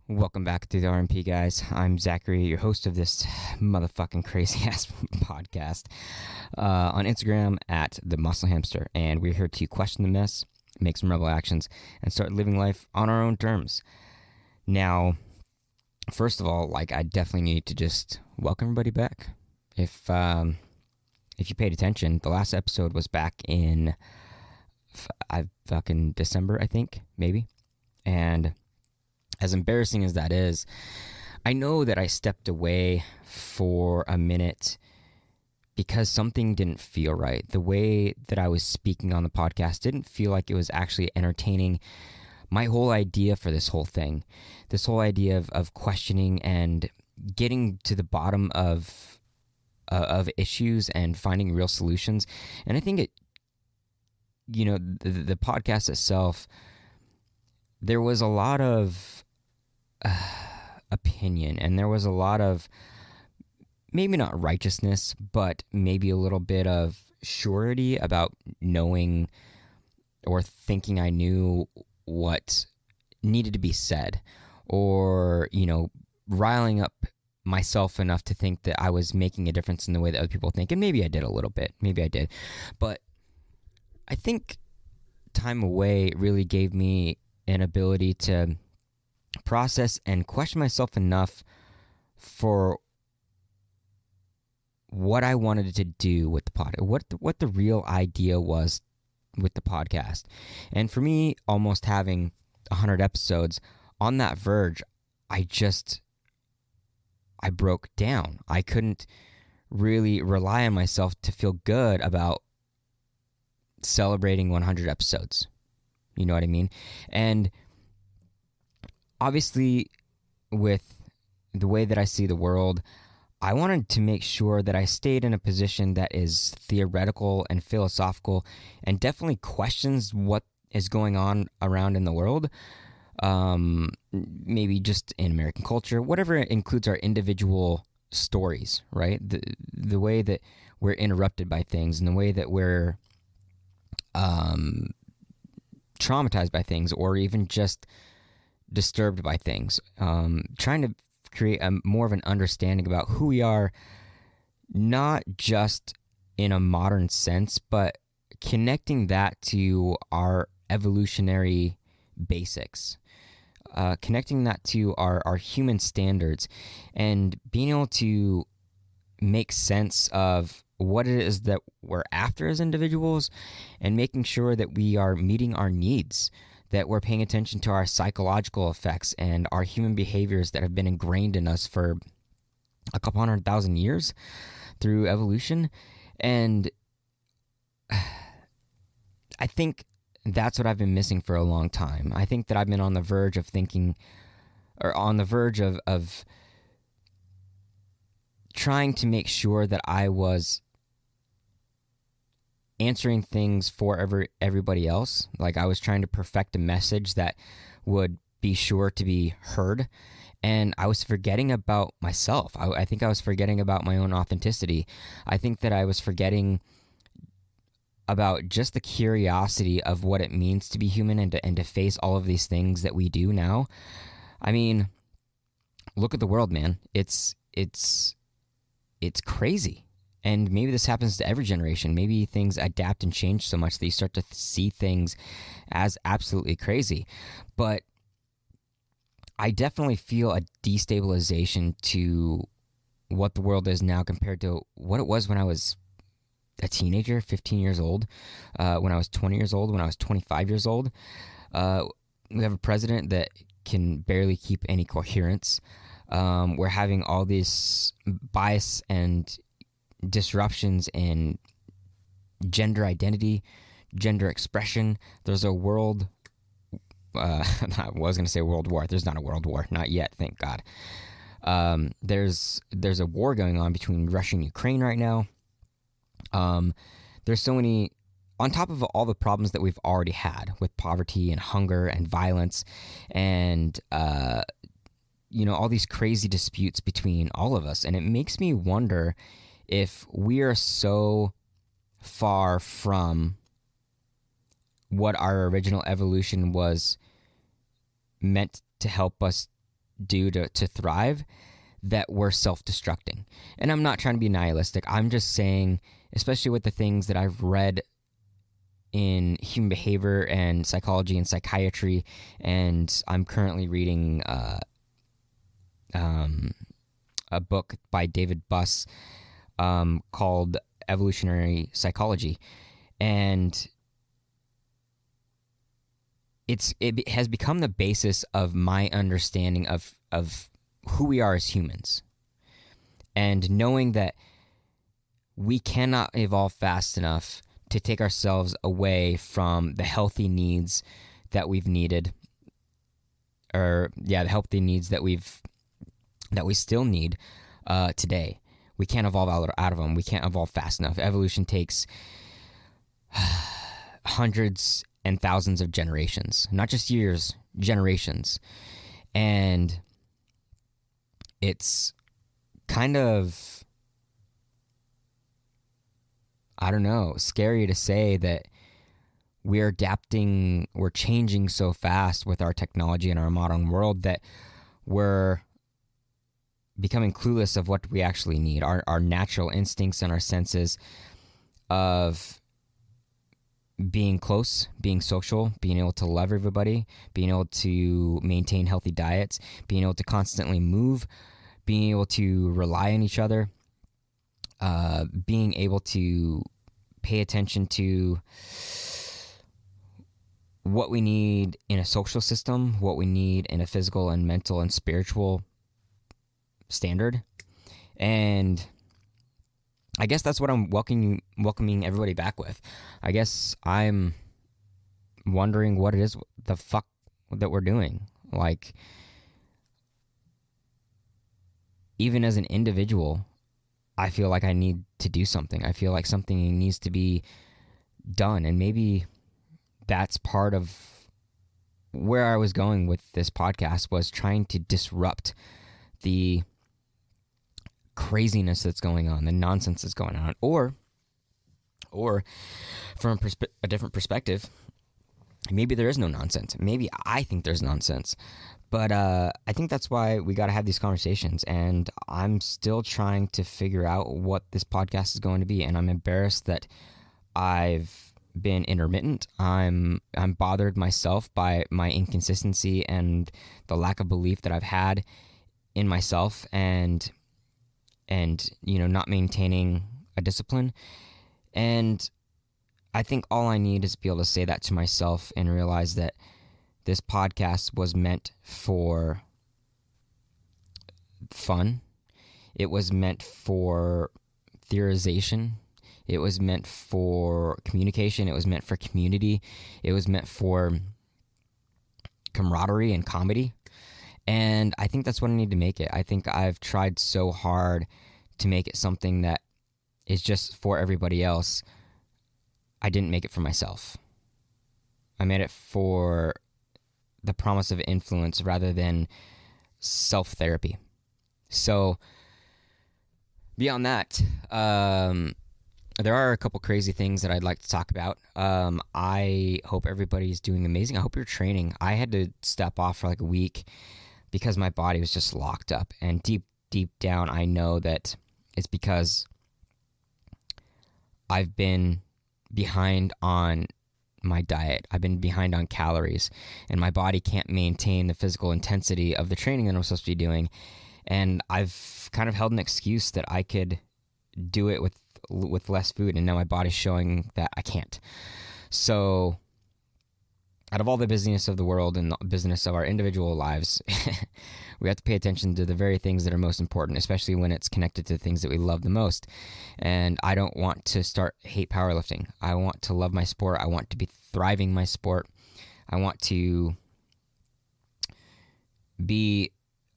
Welcome back to the RMP, guys. I'm Zachary, your host of this motherfucking crazy-ass podcast on Instagram at The Muscle Hamster, and we're here to question the mess, make some rebel actions, and start living life on our own terms. Now, first of all, I definitely need to just welcome everybody back. If you paid attention, the last episode was back in December, I think, maybe, and as embarrassing as that is, I know that I stepped away for a minute because something didn't feel right. The way that I was speaking on the podcast didn't feel like it was actually entertaining. My whole idea for this whole thing, this whole idea of questioning and getting to the bottom of issues and finding real solutions. And I think the podcast itself, there was a lot of opinion, and there was a lot of maybe not righteousness, but maybe a little bit of surety about knowing or thinking I knew what needed to be said, or riling up myself enough to think that I was making a difference in the way that other people think. And maybe I did a little bit, but I think time away really gave me an ability to process and question myself enough for what I wanted to do with the podcast, what the real idea was with the podcast. And for me, almost having 100 episodes, on that verge, I broke down. I couldn't really rely on myself to feel good about celebrating 100 episodes. You know what I mean? And obviously, with the way that I see the world, I wanted to make sure that I stayed in a position that is theoretical and philosophical and definitely questions what is going on around in the world, maybe just in American culture, whatever includes our individual stories, right? The way that we're interrupted by things and the way that we're traumatized by things, or even just disturbed by things, trying to create more of an understanding about who we are, not just in a modern sense, but connecting that to our evolutionary basics, connecting that to our human standards, and being able to make sense of what it is that we're after as individuals, and making sure that we are meeting our needs, that we're paying attention to our psychological effects and our human behaviors that have been ingrained in us for a couple 100,000 years through evolution. And I think that's what I've been missing for a long time. I think that I've been on the verge of thinking, or on the verge of trying to make sure that I was answering things for everybody else. Like, I was trying to perfect a message that would be sure to be heard, and I was forgetting about myself. I think I was forgetting about my own authenticity. I think that I was forgetting about just the curiosity of what it means to be human and to face all of these things that we do now. I mean, look at the world, man. It's crazy. And maybe this happens to every generation. Maybe things adapt and change so much that you start to see things as absolutely crazy. But I definitely feel a destabilization to what the world is now compared to what it was when I was a teenager, 15 years old, when I was 20 years old, when I was 25 years old. We have a president that can barely keep any coherence. We're having all this bias and disruptions in gender identity, gender expression. There's a world, I was going to say world war. There's not a world war, not yet, thank God. There's a war going on between Russia and Ukraine right now. There's so many, on top of all the problems that we've already had with poverty and hunger and violence and all these crazy disputes between all of us. And it makes me wonder if we are so far from what our original evolution was meant to help us do to thrive that we're self-destructing. And I'm not trying to be nihilistic. I'm just saying, especially with the things that I've read in human behavior and psychology and psychiatry, and I'm currently reading a book by David Buss called Evolutionary Psychology, and it has become the basis of my understanding of who we are as humans, and knowing that we cannot evolve fast enough to take ourselves away from the healthy needs that we've needed, the healthy needs that we still need today. We can't evolve out of them. We can't evolve fast enough. Evolution takes hundreds and thousands of generations, not just years, generations. And it's kind of, I don't know, scary to say that we're adapting, we're changing so fast with our technology and our modern world that we're becoming clueless of what we actually need. Our natural instincts and our senses of being close, being social, being able to love everybody, being able to maintain healthy diets, being able to constantly move, being able to rely on each other, being able to pay attention to what we need in a social system, what we need in a physical and mental and spiritual standard. And I guess that's what I'm welcoming everybody back with. I guess I'm wondering what it is, the fuck that we're doing. Like, even as an individual, I feel like I need to do something. I feel like something needs to be done. And maybe that's part of where I was going with this podcast, was trying to disrupt the craziness that's going on, the nonsense that's going on, or from a different perspective, maybe there is no nonsense. Maybe I think there's nonsense, but I think that's why we got to have these conversations. And I'm still trying to figure out what this podcast is going to be, and I'm embarrassed that I've been intermittent. I'm bothered myself by my inconsistency and the lack of belief that I've had in myself, and not maintaining a discipline. And I think all I need is to be able to say that to myself and realize that this podcast was meant for fun. It was meant for theorization. It was meant for communication. It was meant for community. It was meant for camaraderie and comedy. And I think that's what I need to make it. I think I've tried so hard to make it something that is just for everybody else. I didn't make it for myself. I made it for the promise of influence rather than self-therapy. So beyond that, there are a couple crazy things that I'd like to talk about. I hope everybody's doing amazing. I hope you're training. I had to step off for like a week because my body was just locked up. And deep down, I know that it's because I've been behind on my diet. I've been behind on calories, and my body can't maintain the physical intensity of the training that I'm supposed to be doing. And I've kind of held an excuse that I could do it with less food, and now my body's showing that I can't. So out of all the business of the world and the business of our individual lives, we have to pay attention to the very things that are most important, especially when it's connected to things that we love the most. And I don't want to hate powerlifting. I want to love my sport. I want to be thriving my sport. I want to be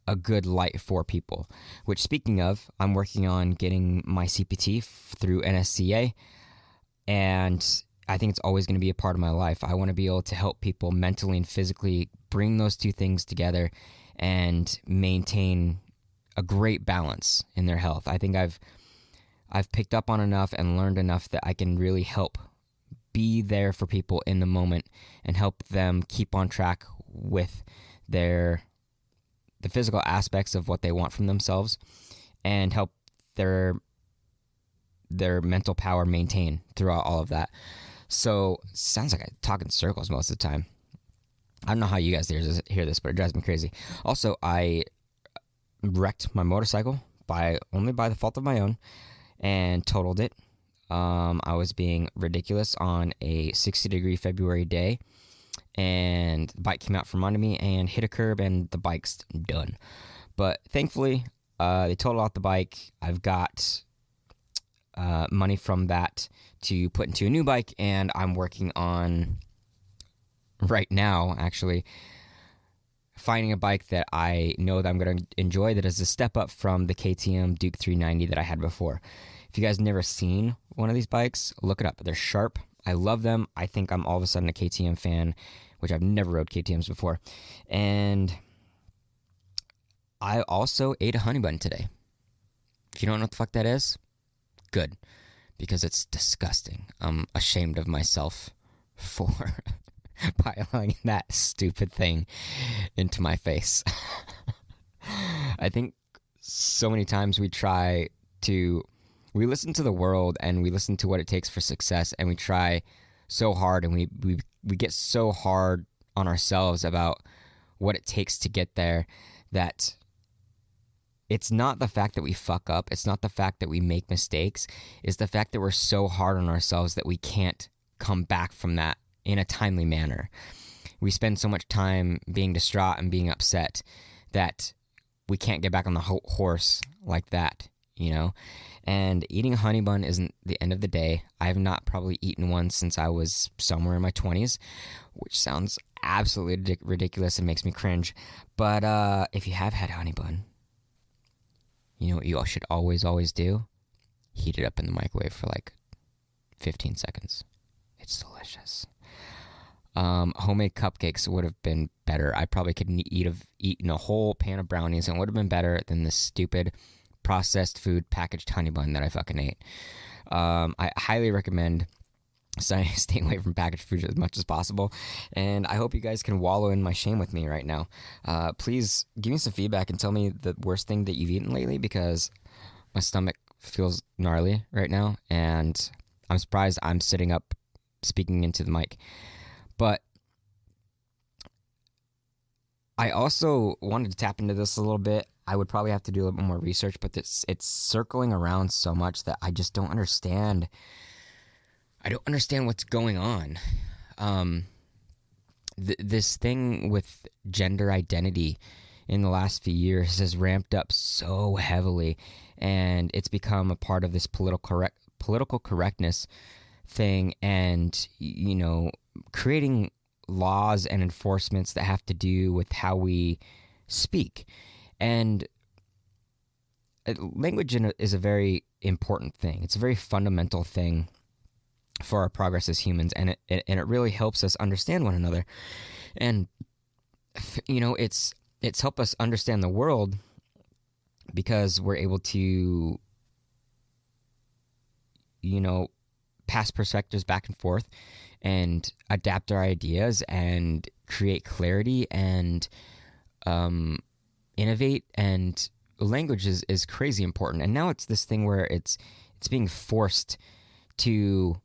a good light for people, which, speaking of, I'm working on getting my CPT through NSCA, and I think it's always going to be a part of my life. I want to be able to help people mentally and physically bring those two things together and maintain a great balance in their health. I think I've picked up on enough and learned enough that I can really help be there for people in the moment and help them keep on track with their the physical aspects of what they want from themselves and help their mental power maintain throughout all of that. So sounds like I talk in circles most of the time. I don't know how you guys hear this, but it drives me crazy. Also, I wrecked my motorcycle only by the fault of my own and totaled it. I was being ridiculous on a 60-degree February day, and the bike came out from under me and hit a curb, and the bike's done. But thankfully, they totaled out the bike. I've got money from that to put into a new bike, and I'm working on right now actually finding a bike that I know that I'm going to enjoy, that is a step up from the KTM Duke 390 that I had before. If you guys never seen one of these bikes, look it up. They're sharp. I love them. I think I'm all of a sudden a KTM fan, which I've never rode KTMs before. And I also ate a HONEYBUN today. If you don't know what the fuck that is, good, because it's disgusting. I'm ashamed of myself for piling that stupid thing into my face. I think so many times we listen to the world and we listen to what it takes for success, and we try so hard, and we get so hard on ourselves about what it takes to get there, that it's not the fact that we fuck up, it's not the fact that we make mistakes, it's the fact that we're so hard on ourselves that we can't come back from that in a timely manner. We spend so much time being distraught and being upset that we can't get back on the horse like that, you know? And eating a HONEYBUN isn't the end of the day. I have not probably eaten one since I was somewhere in my 20s, which sounds absolutely ridiculous and makes me cringe. But if you have had HONEYBUN, you know what you should always do? Heat it up in the microwave for like 15 seconds. It's delicious. Homemade cupcakes would have been better. I probably could eaten a whole pan of brownies, and it would have been better than this stupid processed food packaged HONEYBUN that I fucking ate. I highly recommend staying away from packaged food as much as possible, and I hope you guys can wallow in my shame with me right now. Please give me some feedback and tell me the worst thing that you've eaten lately, because my stomach feels gnarly right now, and I'm surprised I'm sitting up speaking into the mic. But I also wanted to tap into this a little bit. I would probably have to do a little bit more research, but it's circling around so much that I just don't understand. I don't understand what's going on. This thing with gender identity in the last few years has ramped up so heavily, and it's become a part of this political correctness thing, and, you know, creating laws and enforcements that have to do with how we speak. And language is a very important thing. It's a very fundamental thing for our progress as humans, and it really helps us understand one another. And, you know, it's helped us understand the world because we're able to, you know, pass perspectives back and forth and adapt our ideas and create clarity and innovate. And language is crazy important. And now it's this thing where it's being forced to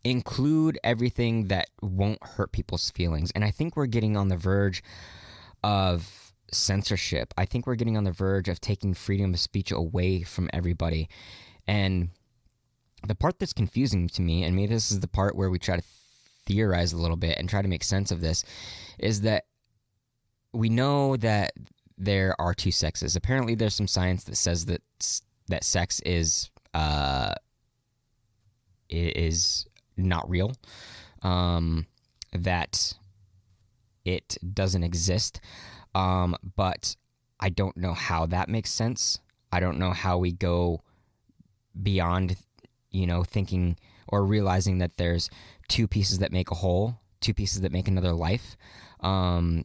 include everything that won't hurt people's feelings. And I think we're getting on the verge of censorship. I think we're getting on the verge of taking freedom of speech away from everybody. And the part that's confusing to me, and maybe this is the part where we try to theorize a little bit and try to make sense of this, is that we know that there are two sexes. Apparently there's some science that says that sex is not real, that it doesn't exist. But I don't know how that makes sense. I don't know how we go beyond, you know, thinking or realizing that there's two pieces that make a whole, two pieces that make another life. And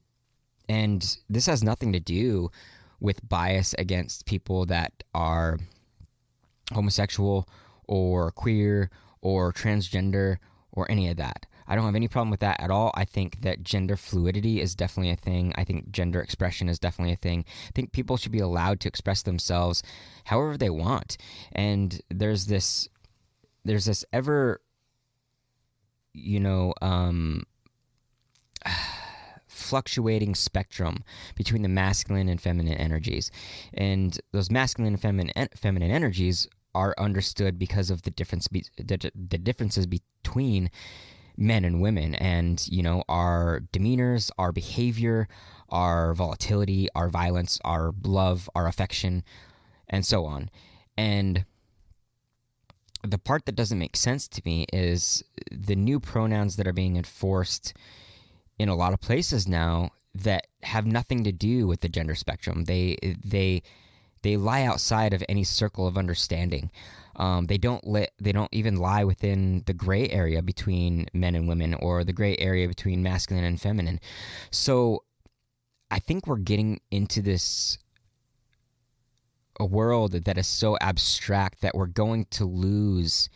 this has nothing to do with bias against people that are homosexual or queer or transgender or any of that. I don't have any problem with that at all. I think that gender fluidity is definitely a thing. I think gender expression is definitely a thing. I think people should be allowed to express themselves however they want. And there's this ever, fluctuating spectrum between the masculine and feminine energies. And those masculine and feminine energies are understood because of the differences between men and women, and our demeanors, our behavior, our volatility, our violence, our love, our affection, and so on. And the part that doesn't make sense to me is the new pronouns that are being enforced in a lot of places now that have nothing to do with the gender spectrum. They lie outside of any circle of understanding. They don't even lie within the gray area between men and women, or the gray area between masculine and feminine. So I think we're getting into a world that is so abstract that we're going to lose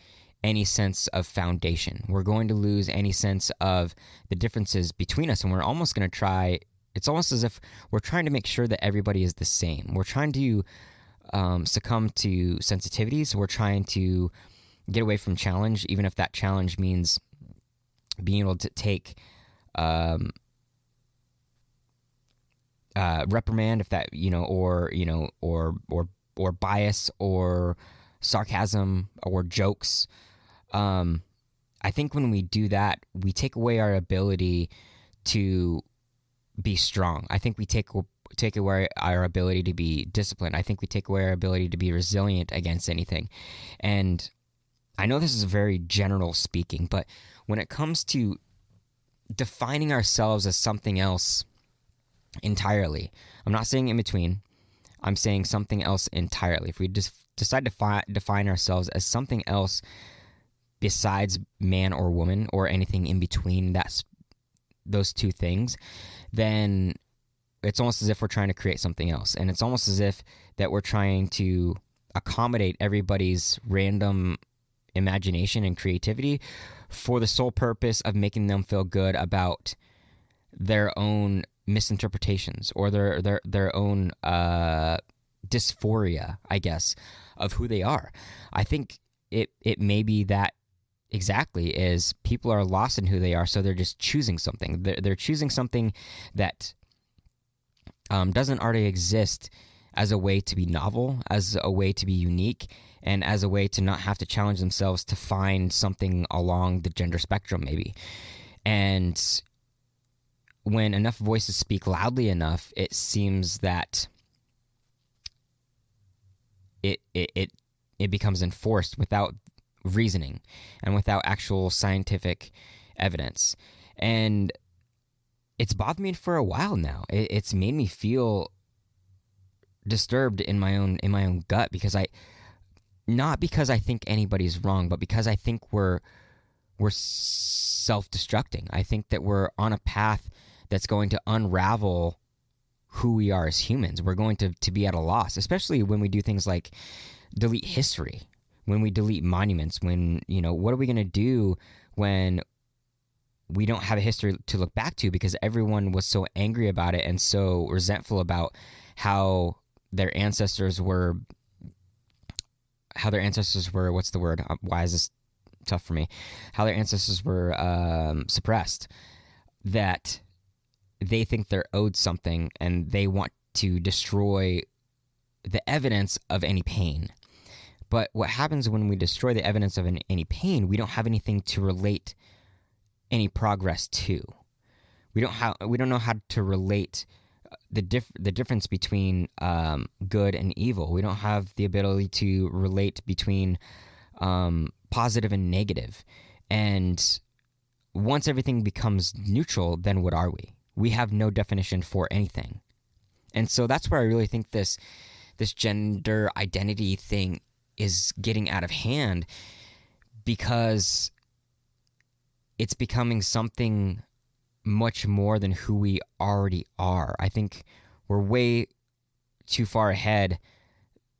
any sense of foundation. We're going to lose any sense of the differences between us, and we're almost going to try. It's almost as if we're trying to make sure that everybody is the same. We're trying to succumb to sensitivities. We're trying to get away from challenge, even if that challenge means being able to take reprimand, if that or bias or sarcasm or jokes. I think when we do that, we take away our ability to be strong. I think we take away our ability to be disciplined. I think we take away our ability to be resilient against anything. And I know this is very general speaking, but when it comes to defining ourselves as something else entirely, I'm not saying in between, I'm saying something else entirely. If we just decide to define ourselves as something else besides man or woman, or anything in between those two things, then it's almost as if we're trying to create something else. And it's almost as if that we're trying to accommodate everybody's random imagination and creativity for the sole purpose of making them feel good about their own misinterpretations, or their own dysphoria, I guess, of who they are. I think it may be that exactly is people are lost in who they are, so they're just choosing something. They're choosing something that doesn't already exist as a way to be novel, as a way to be unique, and as a way to not have to challenge themselves to find something along the gender spectrum, maybe. And when enough voices speak loudly enough, it seems that it becomes enforced without reasoning and without actual scientific evidence. And it's bothered me for a while now. It's made me feel disturbed in my own gut, because not because I think anybody's wrong, but because I think we're self-destructing. I think that we're on a path that's going to unravel who we are as humans. We're going to be at a loss, especially when we do things like delete history, when we delete monuments, when, what are we going to do when we don't have a history to look back to, because everyone was so angry about it and so resentful about how their ancestors were, what's the word? Why is this tough for me? How their ancestors were suppressed, that they think they're owed something and they want to destroy the evidence of any pain. But what happens when we destroy the evidence of any pain, we don't have anything to relate any progress to. We don't know how to relate the difference between good and evil. We don't have the ability to relate between positive and negative. And once everything becomes neutral, then what are we? We have no definition for anything. And so that's where I really think this gender identity thing is getting out of hand, because it's becoming something much more than who we already are. I think we're way too far ahead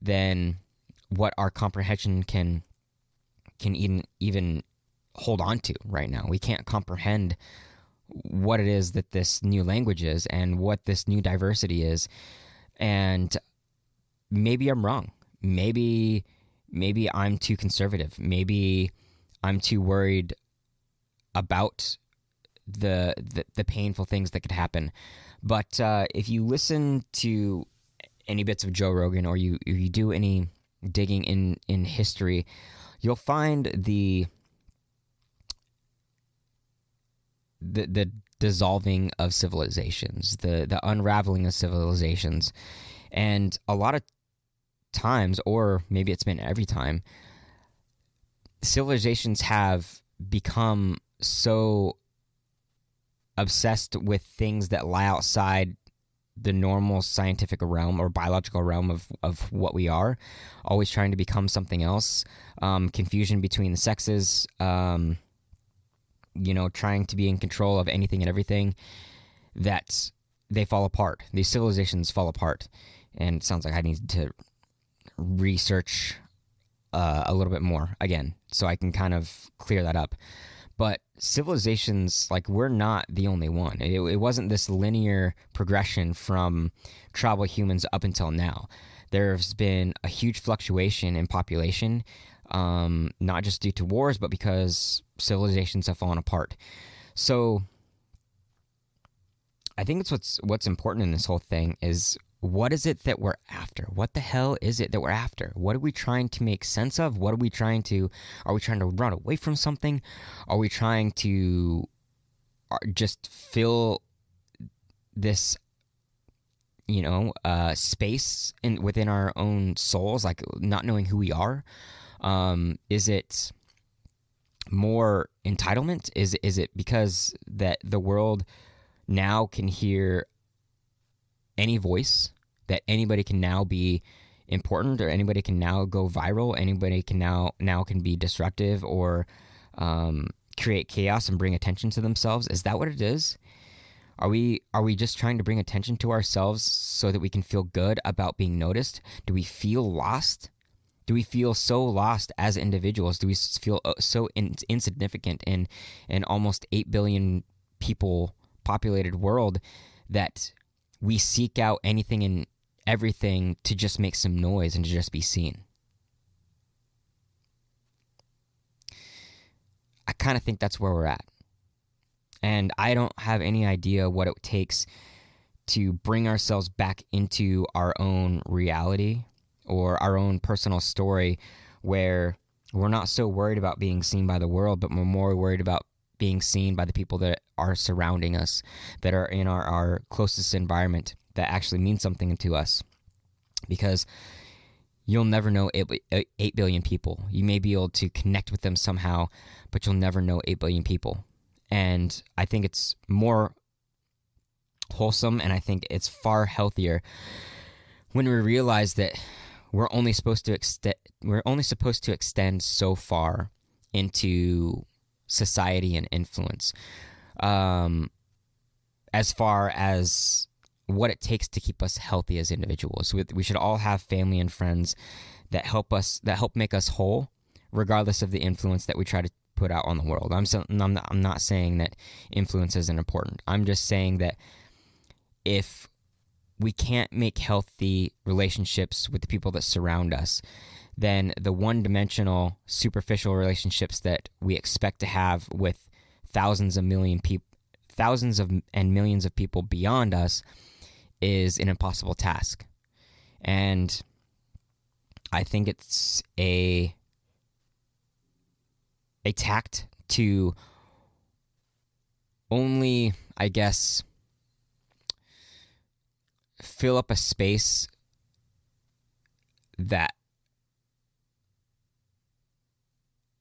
than what our comprehension can even hold on to right now. We can't comprehend what it is that this new language is and what this new diversity is. And maybe I'm wrong. Maybe I'm too conservative. Maybe I'm too worried about the painful things that could happen. But if you listen to any bits of Joe Rogan, or you do any digging in history, you'll find the dissolving of civilizations, the unraveling of civilizations. And a lot of times, or maybe it's been every time, civilizations have become so obsessed with things that lie outside the normal scientific realm or biological realm of what we are, always trying to become something else. Confusion between the sexes, trying to be in control of anything and everything, that they fall apart. These civilizations fall apart. And it sounds like I need to research a little bit more again, so I can kind of clear that up. But civilizations, like, we're not the only one. It wasn't this linear progression from tribal humans up until now. There's been a huge fluctuation in population, not just due to wars, but because civilizations have fallen apart. So I think it's what's important in this whole thing is, what is it that we're after? What the hell is it that we're after? What are we trying to make sense of? Are we trying to run away from something? Are we trying to just fill this, space within our own souls, like not knowing who we are? Is it more entitlement? Is it because that the world now can hear any voice, that anybody can now be important, or anybody can now go viral, anybody can now can be destructive, or create chaos and bring attention to themselves? Is that what it is? Are we just trying to bring attention to ourselves so that we can feel good about being noticed? Do we feel lost? Do we feel so lost as individuals? Do we feel so insignificant in an almost 8 billion people populated world that we seek out anything and everything to just make some noise and to just be seen? I kind of think that's where we're at. And I don't have any idea what it takes to bring ourselves back into our own reality or our own personal story, where we're not so worried about being seen by the world, but we're more worried about being seen by the people that are surrounding us, that are in our closest environment, that actually mean something to us. Because you'll never know 8 billion people. You may be able to connect with them somehow, but you'll never know 8 billion people. And I think it's more wholesome, and I think it's far healthier when we realize that we're only supposed to extend so far into society and influence, as far as what it takes to keep us healthy as individuals. We should all have family and friends that help make us whole, regardless of the influence that we try to put out on the world. I'm not saying that influence isn't important. I'm just saying that if we can't make healthy relationships with the people that surround us, then the one-dimensional, superficial relationships that we expect to have with thousands and millions of people beyond us is an impossible task. And I think it's a tact to only, I guess, fill up a space that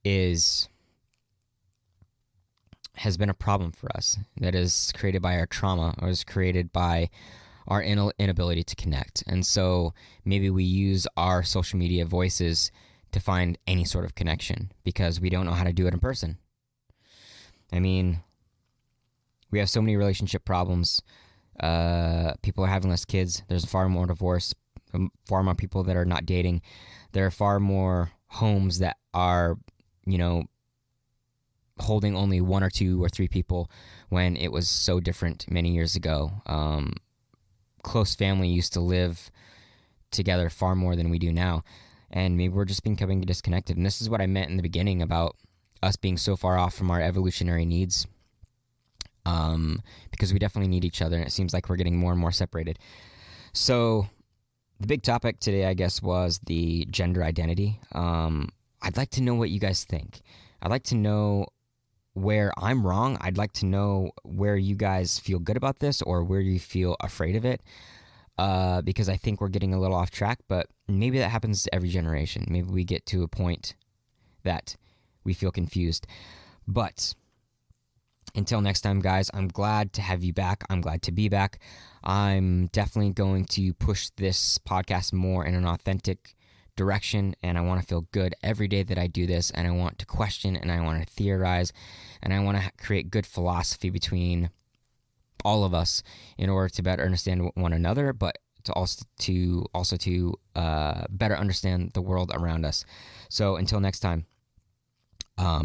has been a problem for us, that is created by our trauma, or is created by our inability to connect. And so maybe we use our social media voices to find any sort of connection because we don't know how to do it in person. I mean, we have so many relationship problems. People are having less kids. There's far more divorce, far more people that are not dating. There are far more homes that are, holding only one or two or three people when it was so different many years ago. Close family used to live together far more than we do now, and maybe we're just becoming disconnected. And this is what I meant in the beginning about us being so far off from our evolutionary needs, because we definitely need each other, and it seems like we're getting more and more separated. So the big topic today, I guess, was the gender identity. I'd like to know what you guys think. I'd like to know where I'm wrong. I'd like to know where you guys feel good about this or where you feel afraid of it, because I think we're getting a little off track, but maybe that happens to every generation. Maybe we get to a point that we feel confused. But until next time, guys, I'm glad to have you back. I'm glad to be back. I'm definitely going to push this podcast more in an authentic direction, and I want to feel good every day that I do this, and I want to question, and I want to theorize, and I want to create good philosophy between all of us in order to better understand one another, but to also better understand the world around us. So until next time,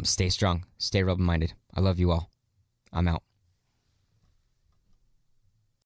stay strong, stay rebel-minded. I love you all. I'm out.